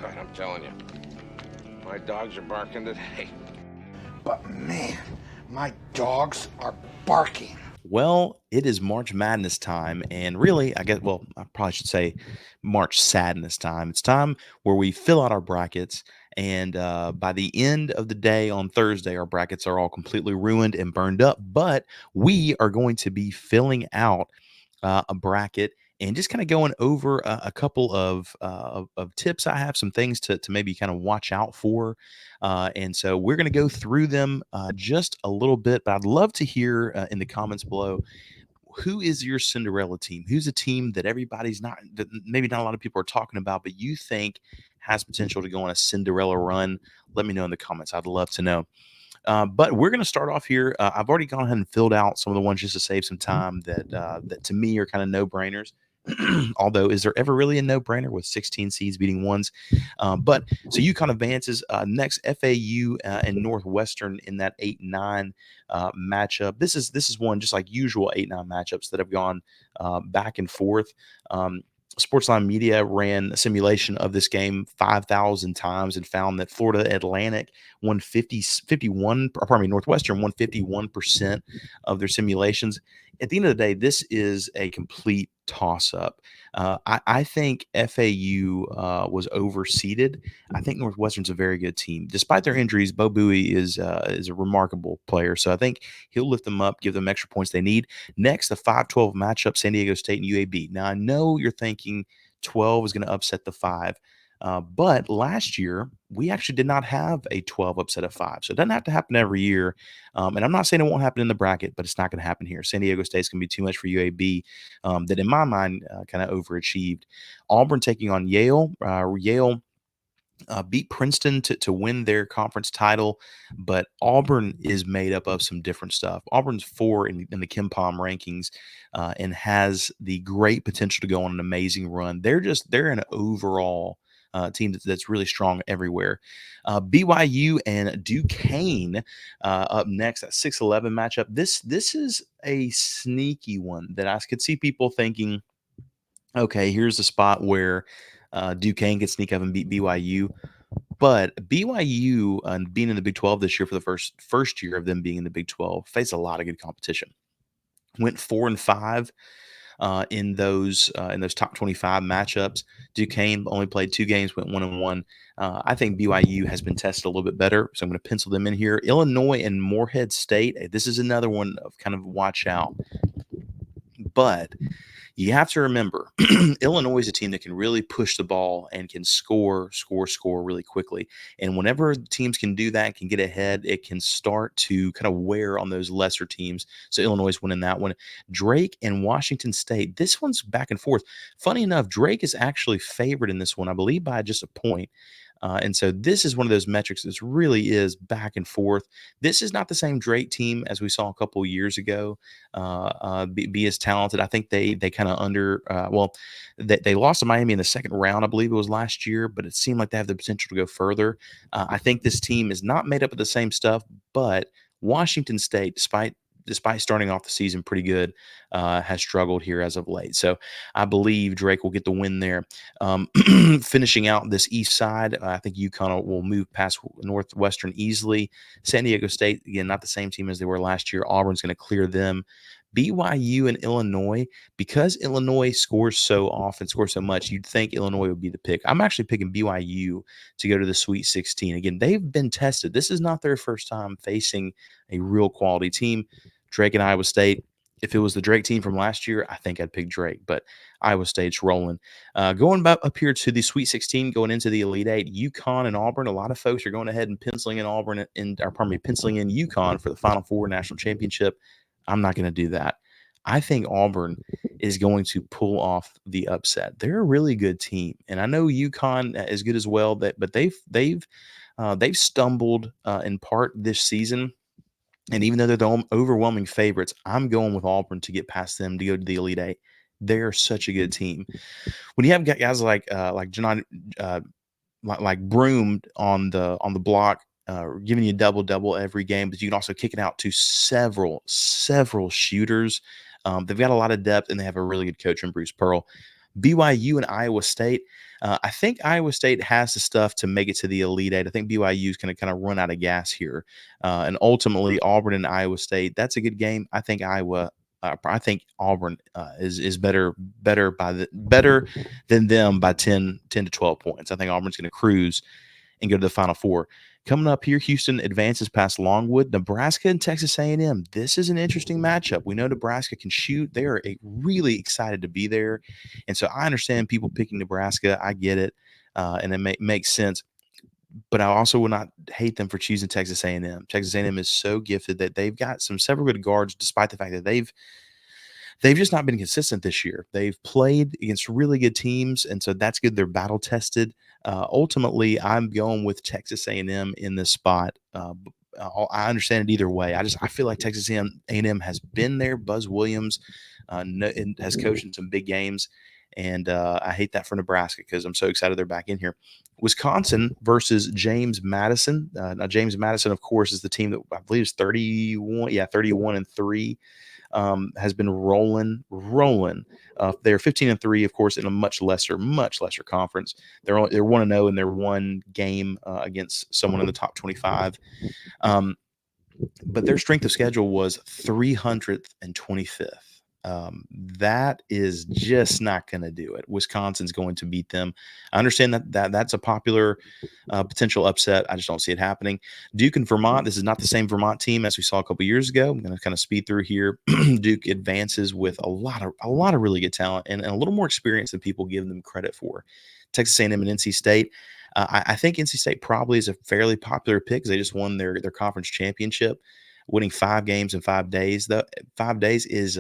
God, I'm telling you, my dogs are barking today. But man, my dogs are barking. Well, it is March Madness time, and really, I guess, well, I probably should say March Sadness time. It's time where we fill out our brackets, and by the end of the day on Thursday, our brackets are all completely ruined and burned up. But we are going to be filling out a bracket and just kind of going over a couple of tips. I have some things to maybe kind of watch out for. And so we're going to go through them just a little bit, but I'd love to hear in the comments below, who is your Cinderella team? Who's a team that everybody's not, that maybe not a lot of people are talking about, but you think has potential to go on a Cinderella run? Let me know in the comments. I'd love to know. But we're going to start off here. I've already gone ahead and filled out some of the ones just to save some time that to me are kind of no brainers. Although, is there ever really a no brainer with 16 seeds beating ones? But so UConn advances next. FAU and Northwestern in that 8-9 matchup. This is one just like usual 8-9 matchups that have gone back and forth. Sportsline Media ran a simulation of this game 5,000 times and found that Florida Atlantic won 51, or pardon me, Northwestern won 51% of their simulations. At the end of the day, this is a complete toss up. I think FAU was overseeded. I think Northwestern's a very good team. Despite their injuries, Bo Buie is a remarkable player. So I think he'll lift them up, give them extra points they need. Next, the 5-12 matchup, San Diego State and UAB. Now, I know you're thinking 12 is going to upset the 5. But last year, we actually did not have a 12 upset of 5. So it doesn't have to happen every year. And I'm not saying it won't happen in the bracket, but it's not going to happen here. San Diego State's going to be too much for UAB that, in my mind, kind of overachieved. Auburn taking on Yale. Yale beat Princeton to win their conference title, but Auburn is made up of some different stuff. Auburn's 4 in the KenPom rankings and has the great potential to go on an amazing run. They're an overall team that's really strong everywhere. BYU and Duquesne up next, that 6-11 matchup. This is a sneaky one that I could see people thinking, okay, here's the spot where Duquesne could sneak up and beat BYU. But BYU, being in the Big 12 this year for the first year of them being in the Big 12, faced a lot of good competition. Went 4-5 in those top 25 matchups. Duquesne only played 2 games, went 1-1. I think BYU has been tested a little bit better, so I'm going to pencil them in here. Illinois and Morehead State. This is another one of kind of watch out. But you have to remember, Illinois is a team that can really push the ball and can score really quickly. And whenever teams can do that, can get ahead, it can start to kind of wear on those lesser teams. So Illinois is winning that one. Drake and Washington State. This one's back and forth. Funny enough, Drake is actually favored in this one, I believe, by just a point. And so this is one of those metrics that really is back and forth. This is not the same Drake team as we saw a couple of years ago. Be as talented. I think they kind of they lost to Miami in the second round, I believe it was last year, but it seemed like they have the potential to go further. I think this team is not made up of the same stuff, but Washington State, despite starting off the season pretty good, has struggled here as of late. So I believe Drake will get the win there. Finishing out this east side, I think UConn will move past Northwestern easily. San Diego State, again, not the same team as they were last year. Auburn's going to clear them. BYU and Illinois, because Illinois scores so often, scores so much, you'd think Illinois would be the pick. I'm actually picking BYU to go to the Sweet 16. Again, they've been tested. This is not their first time facing a real quality team. Drake and Iowa State. If it was the Drake team from last year, I think I'd pick Drake, but Iowa State's rolling. Going back up here to the Sweet 16, going into the Elite Eight, UConn and Auburn. A lot of folks are going ahead and penciling in Auburn penciling in UConn for the Final Four national championship. I'm not going to do that. I think Auburn is going to pull off the upset. They're a really good team, and I know UConn is good as well. But they've stumbled in part this season. And even though they're the overwhelming favorites, I'm going with Auburn to get past them to go to the Elite Eight. They're such a good team. When you have guys like John, like Broom on the block, giving you double every game, but you can also kick it out to several shooters. They've got a lot of depth, and they have a really good coach in Bruce Pearl. BYU and Iowa State. I think Iowa State has the stuff to make it to the Elite Eight. I think BYU is going to kind of run out of gas here, and ultimately Auburn and Iowa State. That's a good game. I think Iowa. I think Auburn is better than them by 10 to 12 points. I think Auburn's going to cruise and go to the Final Four. Coming up here, Houston advances past Longwood, Nebraska, and Texas A&M. This is an interesting matchup. We know Nebraska can shoot. They are really excited to be there, and so I understand people picking Nebraska. I get it, and it makes sense. But I also would not hate them for choosing Texas A&M. Texas A&M is so gifted that they've got several good guards, despite the fact that they've just not been consistent this year. They've played against really good teams, and so that's good. They're battle tested. Ultimately, I'm going with Texas A&M in this spot. I understand it either way. I feel like Texas A&M has been there. Buzz Williams has coached in some big games, and I hate that for Nebraska because I'm so excited they're back in here. Wisconsin versus James Madison. Now, James Madison, of course, is the team that I believe is 31-3. Has been rolling. They're 15-3, of course, in a much lesser conference. They're 1-0 in their one game against someone in the top 25. But their strength of schedule was 325th. That is just not going to do it. Wisconsin's going to beat them. I understand that's a popular potential upset. I just don't see it happening. Duke and Vermont. This is not the same Vermont team as we saw a couple years ago. I'm going to kind of speed through here. Duke advances with a lot of really good talent and a little more experience than people give them credit for. Texas A&M and NC State. I think NC State probably is a fairly popular pick because they just won their conference championship, winning 5 games in 5 days. 5 days is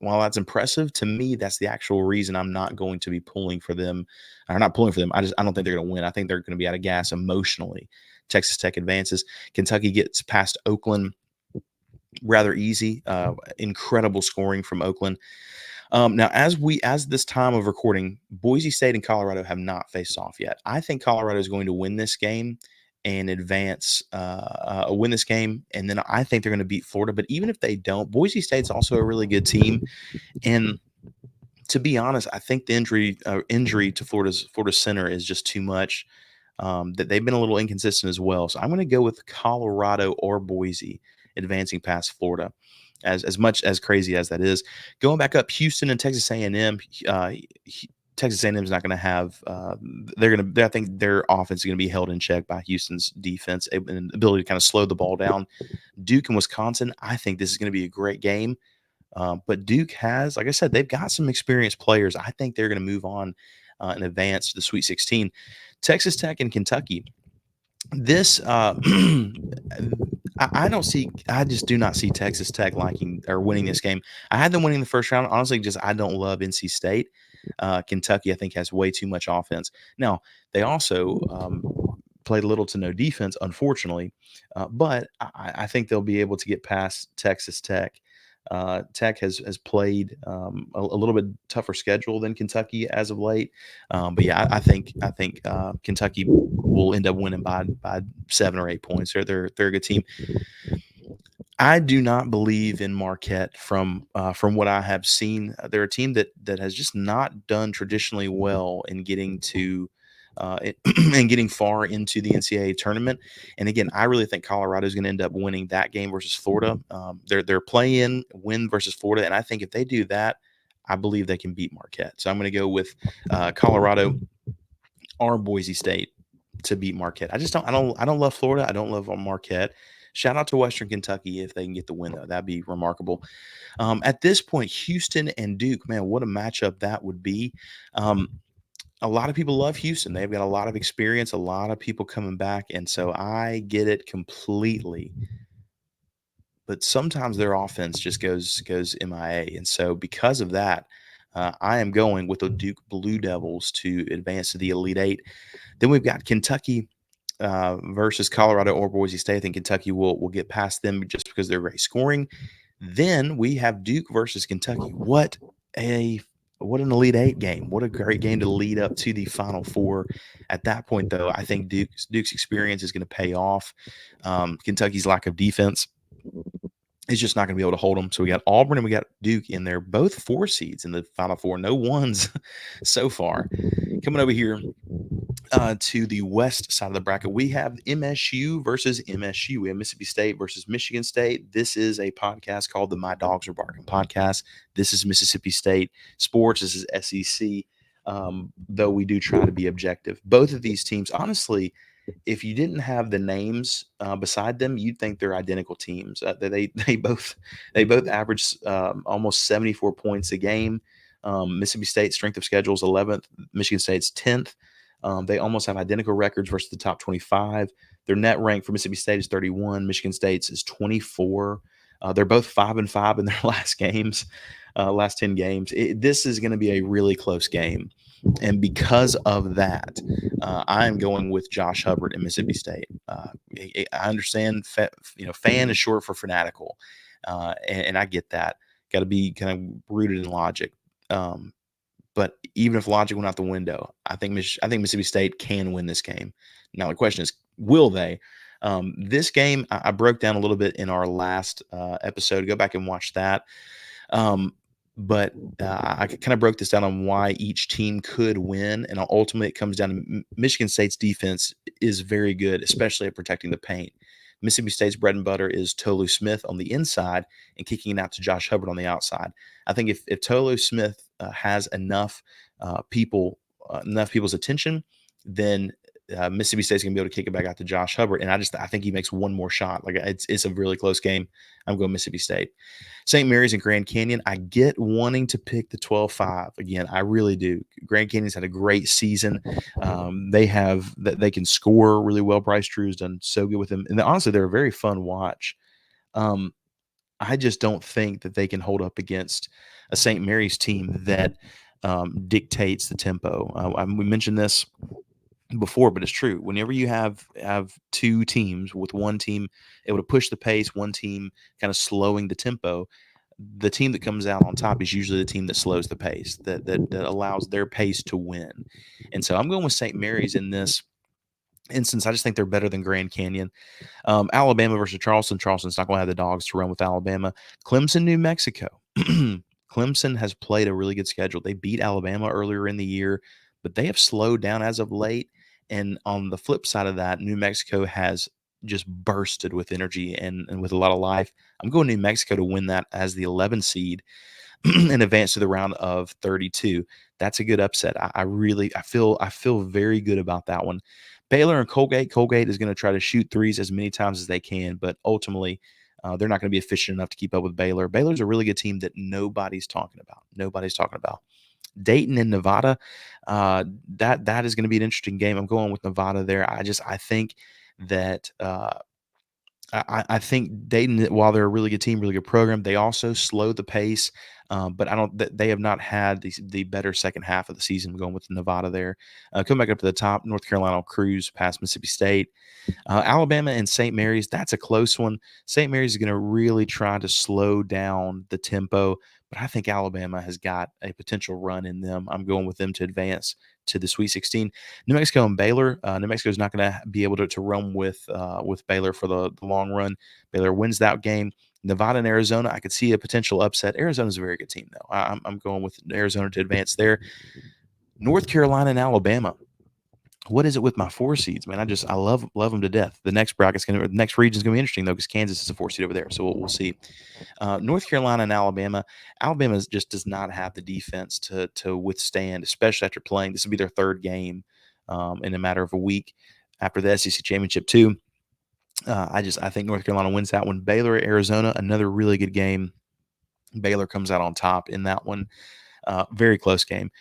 while that's impressive, to me, that's the actual reason I'm not going to be pulling for them. Or not pulling for them. I don't think they're going to win. I think they're going to be out of gas emotionally. Texas Tech advances. Kentucky gets past Oakland rather easy. Incredible scoring from Oakland. Now, as this time of recording, Boise State and Colorado have not faced off yet. I think Colorado is going to win this game and advance, win this game, and then I think they're going to beat Florida. But even if they don't, Boise State's also a really good team. And to be honest, I think the injury to Florida's center is just too much. That they've been a little inconsistent as well. So I'm going to go with Colorado or Boise advancing past Florida. As much as crazy as that is, going back up, Houston and Texas A&M. Texas A&M is not going to have. I think their offense is going to be held in check by Houston's defense and ability to kind of slow the ball down. Duke and Wisconsin. I think this is going to be a great game. But Duke has, like I said, they've got some experienced players. I think they're going to move on and advance to the Sweet 16. Texas Tech and Kentucky. This I just do not see Texas Tech liking or winning this game. I had them winning the first round. Honestly, I don't love NC State. Kentucky, I think, has way too much offense. Now, they also played little to no defense, unfortunately, but I think they'll be able to get past Texas Tech. Tech has played a little bit tougher schedule than Kentucky as of late, but yeah, I think Kentucky will end up winning by 7 or 8 points. They're a good team. I do not believe in Marquette from what I have seen. They're a team that has just not done traditionally well in getting to and getting far into the NCAA tournament. And again, I really think Colorado is going to end up winning that game versus Florida. Their play-in win versus Florida, and I think if they do that, I believe they can beat Marquette. So I'm going to go with Colorado or Boise State to beat Marquette. I don't love Florida. I don't love Marquette. Shout out to Western Kentucky if they can get the win, though. That'd be remarkable. At this point, Houston and Duke, man, what a matchup that would be. A lot of people love Houston. They've got a lot of experience, a lot of people coming back, and so I get it completely. But sometimes their offense just goes MIA, and so because of that, I am going with the Duke Blue Devils to advance to the Elite Eight. Then we've got Kentucky versus Colorado or Boise State. I think Kentucky will get past them just because they're great scoring. Then we have Duke versus Kentucky. What an Elite Eight game. What a great game to lead up to the Final Four. At that point, though, I think Duke's experience is going to pay off. Kentucky's lack of defense is just not going to be able to hold them. So we got Auburn and we got Duke in there, both 4 seeds in the Final Four. No ones so far. Coming over here to the west side of the bracket, we have MSU versus MSU. We have Mississippi State versus Michigan State. This is a podcast called the My Dogs Are Barking podcast. This is Mississippi State sports. This is SEC. Though we do try to be objective. Both of these teams, honestly, if you didn't have the names beside them, you'd think they're identical teams. They both average almost 74 points a game. Mississippi State's strength of schedule is 11th. Michigan State's 10th. They almost have identical records versus the top 25. Their net rank for Mississippi State is 31. Michigan State's is 24. They're both 5-5 in their last games, last 10 games. This is going to be a really close game. And because of that, I'm going with Josh Hubbard in Mississippi State. I understand, fan is short for fanatical, and I get that. Got to be kind of rooted in logic. But even if logic went out the window, I think Mississippi State can win this game. Now the question is, will they? This game I broke down a little bit in our last episode. Go back and watch that. But I kind of broke this down on why each team could win, and ultimately it comes down to Michigan State's defense is very good, especially at protecting the paint. Mississippi State's bread and butter is Tolu Smith on the inside and kicking it out to Josh Hubbard on the outside. I think if Tolu Smith has enough people's attention, then Mississippi State's gonna be able to kick it back out to Josh Hubbard, and I think he makes one more shot. Like it's a really close game. I'm going Mississippi State. St. Mary's and Grand Canyon. I get wanting to pick the 12-5 again. I really do. Grand Canyon's had a great season. They can score really well. Bryce Drew's done so good with them, and honestly, they're a very fun watch. I just don't think that they can hold up against a St. Mary's team that dictates the tempo. We mentioned this before, but it's true. Whenever you have two teams, with one team able to push the pace, one team kind of slowing the tempo, the team that comes out on top is usually the team that slows the pace, that allows their pace to win. And so I'm going with St. Mary's in this instance. I just think they're better than Grand Canyon. Alabama versus Charleston. Charleston's not going to have the dogs to run with Alabama. Clemson, New Mexico. Clemson has played a really good schedule. They beat Alabama earlier in the year, but they have slowed down as of late. And on the flip side of that, New Mexico has just bursted with energy and with a lot of life. I'm going New Mexico to win that as the 11 seed and advance to the round of 32. That's a good upset. I feel very good about that one. Baylor and Colgate. Colgate is going to try to shoot threes as many times as they can, but ultimately they're not going to be efficient enough to keep up with Baylor. Baylor's a really good team that nobody's talking about. Dayton and Nevada, that is going to be an interesting game. I'm going with Nevada there. I think that I think Dayton, while they're a really good team, really good program, they also slow the pace. But they have not had the better second half of the season. Going with Nevada there. Coming back up to the top, North Carolina will cruise past Mississippi State. Alabama and St. Mary's, that's a close one. St. Mary's is going to really try to slow down the tempo, but I think Alabama has got a potential run in them. I'm going with them to advance to the Sweet 16. New Mexico and Baylor. New Mexico is not going to be able to run with Baylor for the long run. Baylor wins that game. Nevada and Arizona, I could see a potential upset. Arizona's a very good team, though. I'm going with Arizona to advance there. North Carolina and Alabama. What is it with my 4 seeds, man? I love them to death. The next region's gonna be interesting though, because Kansas is a 4 seed over there, so we'll see. North Carolina and Alabama. Alabama just does not have the defense to withstand, especially after playing. This will be their 3rd game in a matter of a week after the SEC championship too. I think North Carolina wins that one. Baylor, Arizona, another really good game. Baylor comes out on top in that one. Very close game.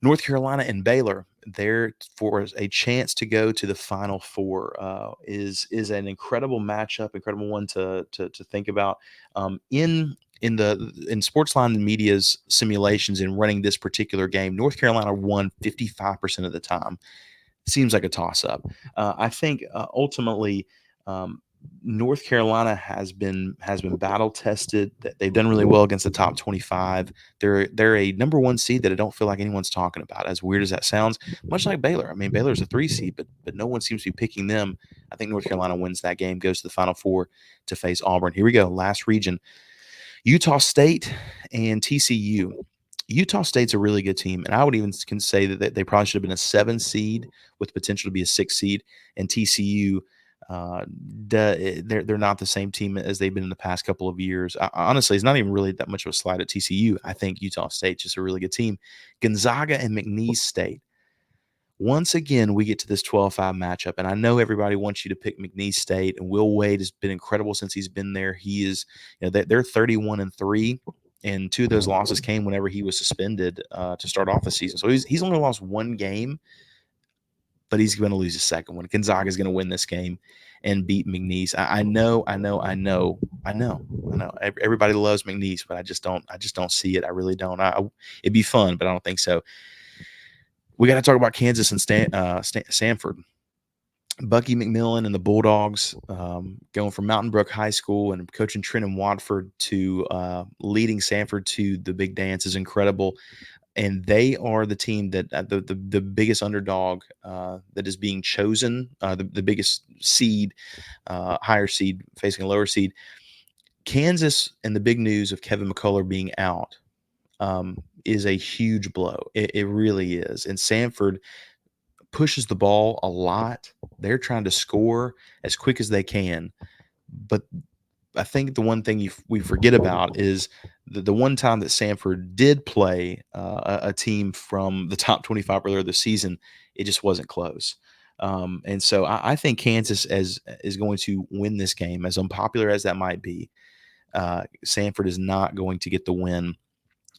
North Carolina and Baylor, there for a chance to go to the Final Four is an incredible matchup, incredible one to think about. In Sportsline Media's simulations in running this particular game, North Carolina won 55% of the time. Seems like a toss-up. I think ultimately North Carolina has been battle tested. They've done really well against the top 25. They're a number one seed that I don't feel like anyone's talking about. As weird as that sounds, much like Baylor. I mean, Baylor's a 3 seed, but no one seems to be picking them. I think North Carolina wins that game, goes to the Final Four to face Auburn. Here we go, last region: Utah State and TCU. Utah State's a really good team, and I would even can say that they probably should have been a 7 seed with potential to be a 6 seed. And TCU, they're not the same team as they've been in the past couple of years. Honestly, it's not even really that much of a slide at TCU. I think Utah State's just a really good team. Gonzaga and McNeese State. Once again, we get to this 12-5 matchup, and I know everybody wants you to pick McNeese State, and Will Wade has been incredible since he's been there. He is, they're 31-3, and 2 of those losses came whenever he was suspended to start off the season. So he's only lost 1 game, but he's going to lose his second one. Gonzaga is going to win this game and beat McNeese. I know. Everybody loves McNeese, but I just don't see it. I really don't. It'd be fun, but I don't think so. We got to talk about Kansas and Samford. Bucky McMillan and the Bulldogs, going from Mountain Brook High School and coaching Trenton Watford to leading Samford to the big dance is incredible. And they are the team that the biggest underdog that is being chosen, the biggest seed, higher seed facing a lower seed. Kansas, and the big news of Kevin McCullough being out is a huge blow. It really is. And Samford pushes the ball a lot. They're trying to score as quick as they can. But I think the one thing we forget about is the one time that Samford did play a team from the top 25 earlier this season, it just wasn't close. And so I think Kansas is going to win this game, as unpopular as that might be. Samford is not going to get the win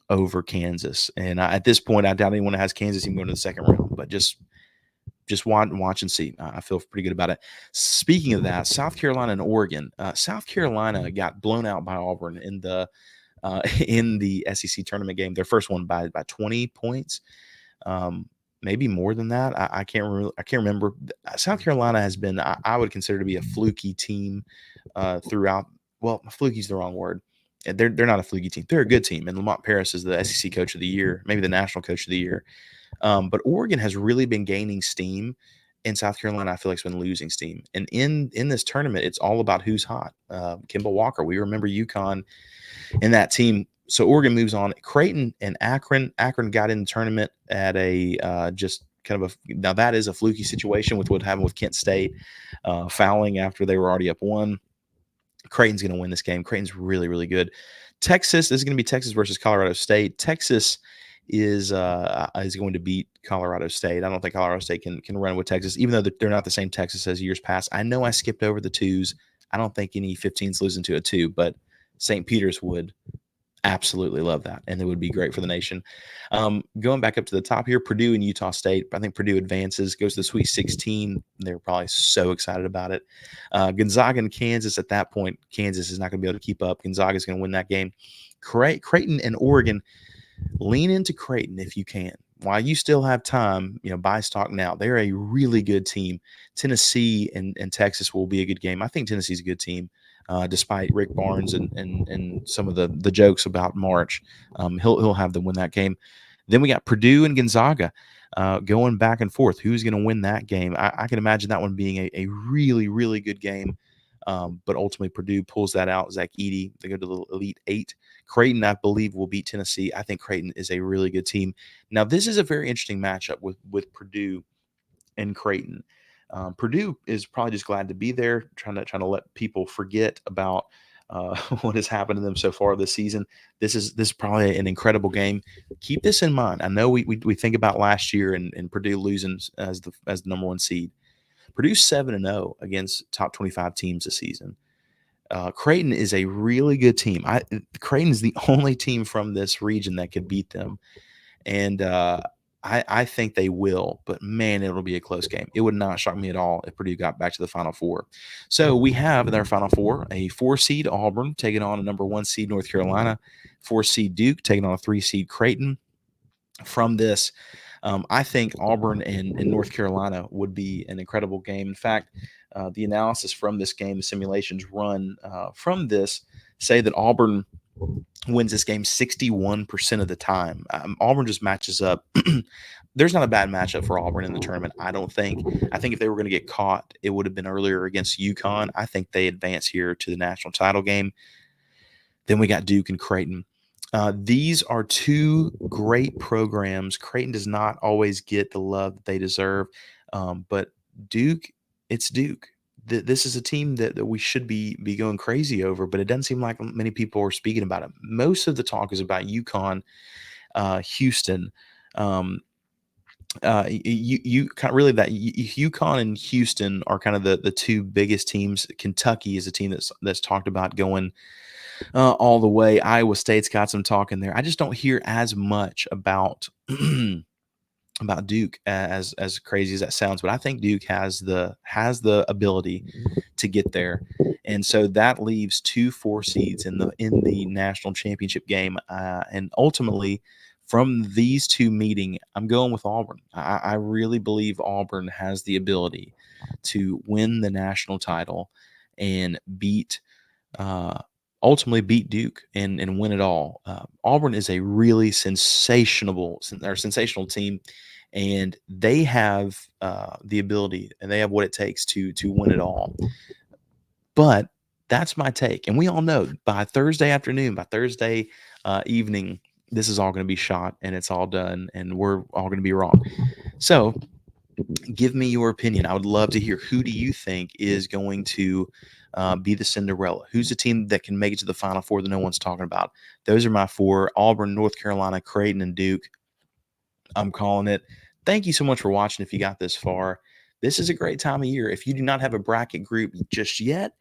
over Kansas. And at this point, I doubt anyone has Kansas even going to the second round, but just watch and see. I feel pretty good about it. Speaking of that, South Carolina and Oregon. South Carolina got blown out by Auburn in the SEC tournament game. Their first one by 20 points, maybe more than that. I can't remember. South Carolina has been, I would consider to be a fluky team throughout. Well, fluky is the wrong word. They're not a fluky team. They're a good team. And Lamont Paris is the SEC Coach of the Year, maybe the National Coach of the Year. But Oregon has really been gaining steam, and South Carolina, I feel like, has been losing steam. And in this tournament, it's all about who's hot. Kimball Walker, we remember UConn in that team. So Oregon moves on. Creighton and Akron. Akron got in the tournament at a just kind of now that is a fluky situation with what happened with Kent State fouling after they were already up 1. Creighton's going to win this game. Creighton's really, really good. Texas, this is going to be Texas versus Colorado State. Texas is going to beat Colorado State. I don't think Colorado State can run with Texas, even though they're not the same Texas as years past. I know I skipped over the 2s. I don't think any 15s losing to a 2, but St. Peter's would absolutely love that, and it would be great for the nation. Going back up to the top here, Purdue and Utah State. I think Purdue advances, goes to the Sweet 16. They're probably so excited about it. Gonzaga and Kansas. At that point, Kansas is not going to be able to keep up. Gonzaga is going to win that game. Creighton and Oregon. Lean into Creighton if you can. While you still have time, buy stock now. They're a really good team. Tennessee and Texas will be a good game. I think Tennessee's a good team, despite Rick Barnes and some of the jokes about March. He'll have them win that game. Then we got Purdue and Gonzaga going back and forth. Who's going to win that game? I can imagine that one being a really, really good game. But ultimately, Purdue pulls that out. Zach Edey, they go to the Elite 8. Creighton, I believe, will beat Tennessee. I think Creighton is a really good team. Now, this is a very interesting matchup with Purdue and Creighton. Purdue is probably just glad to be there, trying to let people forget about what has happened to them so far this season. This is probably an incredible game. Keep this in mind. I know we think about last year and Purdue losing as the number 1 seed. Purdue's 7-0 against top 25 teams this season. Creighton is a really good team. Creighton is the only team from this region that could beat them. And I think they will. But, man, it'll be a close game. It would not shock me at all if Purdue got back to the Final Four. So we have in our Final Four a 4-seed Auburn taking on a number 1 seed North Carolina, 4-seed Duke taking on a 3-seed Creighton. From this, I think Auburn and North Carolina would be an incredible game. In fact, the analysis from this game, the simulations run from this, say that Auburn wins this game 61% of the time. Auburn just matches up. There's not a bad matchup for Auburn in the tournament, I don't think. I think if they were going to get caught, it would have been earlier against UConn. I think they advance here to the national title game. Then we got Duke and Creighton. These are two great programs. Creighton does not always get the love that they deserve, but Duke, it's Duke. This is a team that we should be going crazy over, but it doesn't seem like many people are speaking about it. Most of the talk is about UConn, Houston. You kind of really that UConn and Houston are kind of the two biggest teams. Kentucky is a team that's talked about going all the way. Iowa State's got some talk in there. I just don't hear as much about about Duke, as crazy as that sounds, but I think Duke has the ability to get there, and so that leaves 2 4 seeds in the national championship game, and ultimately. From these two meeting, I'm going with Auburn. I really believe Auburn has the ability to win the national title and ultimately beat Duke and win it all. Auburn is a really sensational team, and they have the ability and they have what it takes to win it all. But that's my take, and we all know by Thursday afternoon, by Thursday evening, this is all going to be shot and it's all done, and we're all going to be wrong. So give me your opinion. I would love to hear, who do you think is going to be the Cinderella? Who's the team that can make it to the Final Four that no one's talking about? Those are my 4: Auburn, North Carolina, Creighton, and Duke. I'm calling it. Thank you so much for watching. If you got this far, this is a great time of year. If you do not have a bracket group just yet,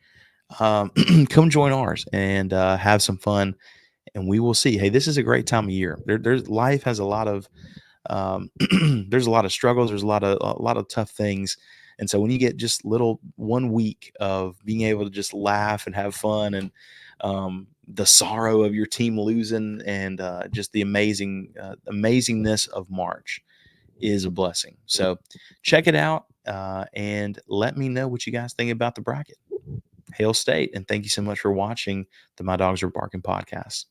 come join ours and have some fun, and we will see. Hey, this is a great time of year. There's life has a lot of there's a lot of struggles. There's a lot of tough things. And so when you get just little 1 week of being able to just laugh and have fun, and the sorrow of your team losing, and just the amazingness of March is a blessing. So check it out and let me know what you guys think about the bracket. Hail State, and thank you so much for watching the My Dogs Are Barking podcast.